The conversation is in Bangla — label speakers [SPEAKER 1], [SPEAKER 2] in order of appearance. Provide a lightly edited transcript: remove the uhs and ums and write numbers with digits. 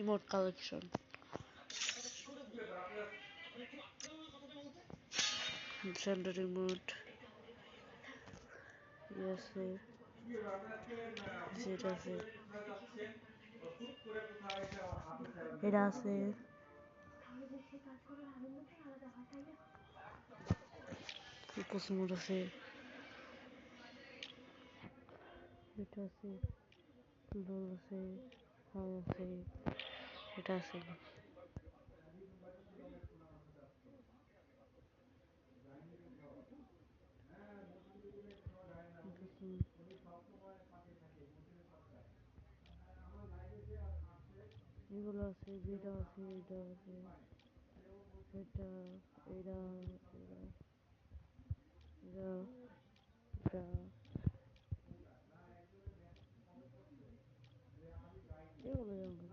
[SPEAKER 1] ইমোট কালেকশন, জেন্ডার ইমোট, আছে যেটা আছে এটা আছে, উপসমুট আছে, এটা আছে, দোল আছে, হাই আছে, এটা আছে। এগুলো আছে, যেটা আছে, এটা আছে, এটা, এটা, এটা, এটা, এটা, এগুলোই আমাকে